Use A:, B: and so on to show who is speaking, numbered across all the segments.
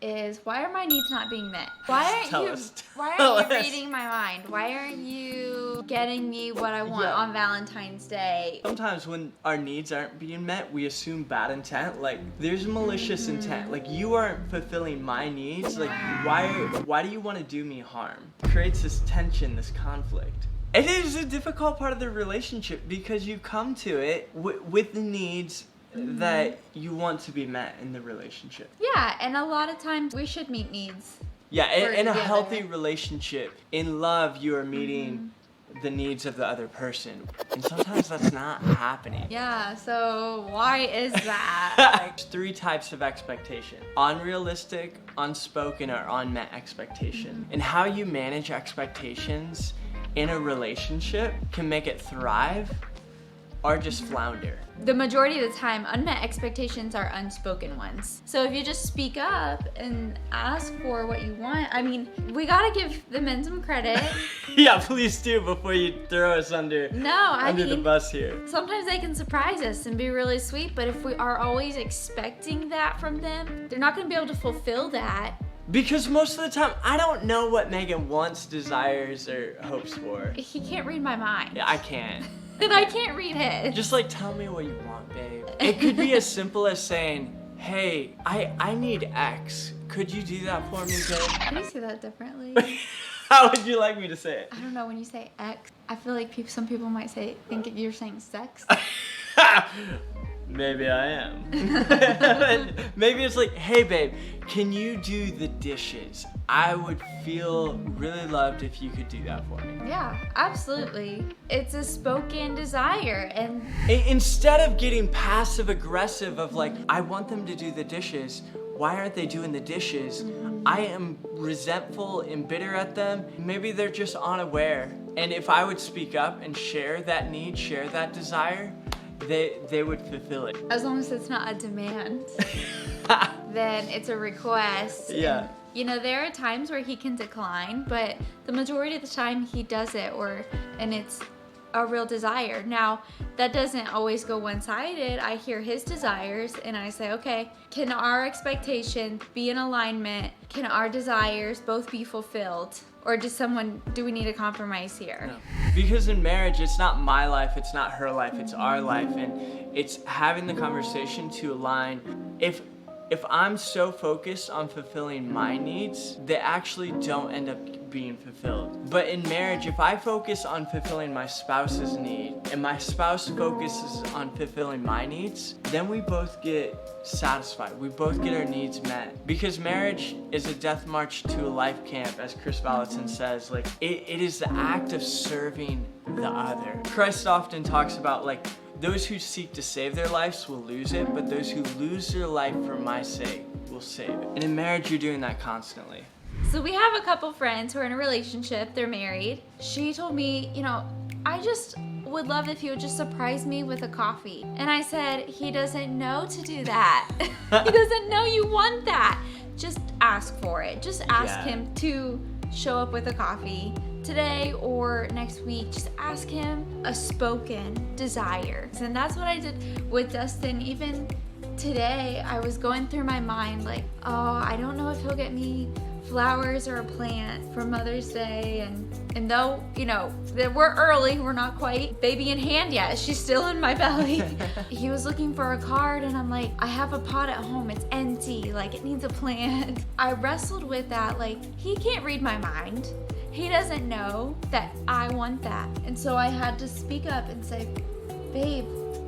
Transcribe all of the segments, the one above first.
A: is, why are my needs not being met? Why aren't you reading my mind? Why aren't you getting me what I want on Valentine's Day?
B: Sometimes when our needs aren't being met, we assume bad intent. Like, there's malicious intent. Like, you aren't fulfilling my needs. Like, why do you want to do me harm? It creates this tension, this conflict. It is a difficult part of the relationship because you come to it with the needs that you want to be met in the relationship.
A: Yeah, and a lot of times we should meet needs.
B: Yeah, in a healthy relationship, in love, you are meeting the needs of the other person. And sometimes that's not happening.
A: Yeah, so why is that?
B: There's 3 types of expectation: unrealistic, unspoken, or unmet expectation. And how you manage expectations in a relationship can make it thrive or just flounder.
A: The majority of the time, unmet expectations are unspoken ones. So if you just speak up and ask for what you want, I mean, we gotta give the men some credit.
B: Yeah, please do before you throw us under the bus here.
A: Sometimes they can surprise us and be really sweet, but if we are always expecting that from them, they're not gonna be able to fulfill that.
B: Because most of the time, I don't know what Megan wants, desires, or hopes for.
A: He can't read my mind.
B: Yeah, I can't.
A: And I can't read his.
B: Just like, tell me what you want, babe. It could be as simple as saying, hey, I need X. Could you do that for me, babe?
A: Can you say that differently?
B: How would you like me to say it?
A: I don't know, when you say X, I feel like some people might think you're saying sex.
B: Maybe I am. Maybe it's like, hey babe, can you do the dishes? I would feel really loved if you could do that for me.
A: Yeah, absolutely. It's a spoken desire. And
B: instead of getting passive aggressive of like, I want them to do the dishes, why aren't they doing the dishes? I am resentful and bitter at them. Maybe they're just unaware. And if I would speak up and share that need, share that desire, they would fulfill it.
A: As long as it's not a demand, then it's a request.
B: Yeah.
A: And, you know, there are times where he can decline, but the majority of the time he does it, and it's a real desire. Now, that doesn't always go one-sided. I hear his desires and I say, okay, can our expectations be in alignment? Can our desires both be fulfilled? Or do we need a compromise here?
B: No. Because in marriage, it's not my life, it's not her life, it's our life. And it's having the conversation to align. If I'm so focused on fulfilling my needs, they actually don't end up being fulfilled. But in marriage, if I focus on fulfilling my spouse's need and my spouse focuses on fulfilling my needs, then we both get satisfied. We both get our needs met. Because marriage is a death march to a life camp, as Chris Vallotton says. Like, it is the act of serving the other. Christ often talks about, like, those who seek to save their lives will lose it, but those who lose their life for my sake will save it. And in marriage, you're doing that constantly.
A: So we have a couple friends who are in a relationship, they're married. She told me, I just would love if you would just surprise me with a coffee. And I said, he doesn't know to do that. He doesn't know you want that. Just ask for it. Just ask him to show up with a coffee today or next week. Just ask him a spoken desire. And that's what I did with Dustin. Even today, I was going through my mind like, oh, I don't know if he'll get me flowers or a plant for Mother's Day, and though we're early, we're not quite baby in hand yet, she's still in my belly. He was looking for a card and I'm like, I have a pot at home, it's empty, like it needs a plant. I wrestled with that, like he can't read my mind, he doesn't know that I want that. And so I had to speak up and say, babe,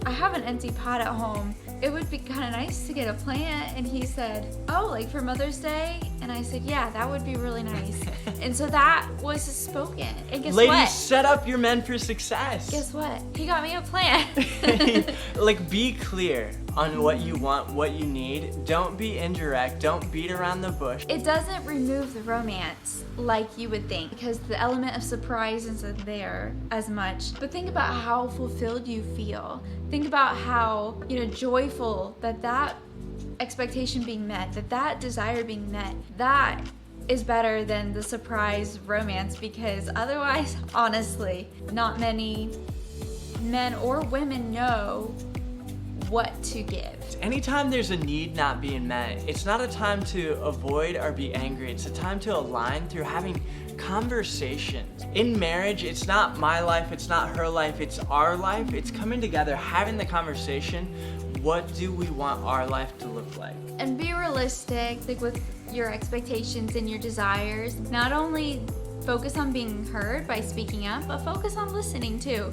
A: I have an empty pot at home, it would be kind of nice to get a plant. And he said, oh, like for Mother's Day? And I said, yeah, that would be really nice. And so that was spoken. And guess what?
B: Ladies, set up your men for success.
A: Guess what? He got me a plant.
B: Like, be clear on what you want, what you need. Don't be indirect. Don't beat around the bush.
A: It doesn't remove the romance like you would think, because the element of surprise isn't there as much. But think about how fulfilled you feel. Think about how, joyful that expectation being met, that desire being met, that is better than the surprise romance, because otherwise, honestly, not many men or women know what to give.
B: Anytime there's a need not being met, it's not a time to avoid or be angry. It's a time to align through having conversations. In marriage, it's not my life, it's not her life, it's our life. It's coming together, having the conversation. What do we want our life to look like?
A: And be realistic, like with your expectations and your desires. Not only focus on being heard by speaking up, but focus on listening too.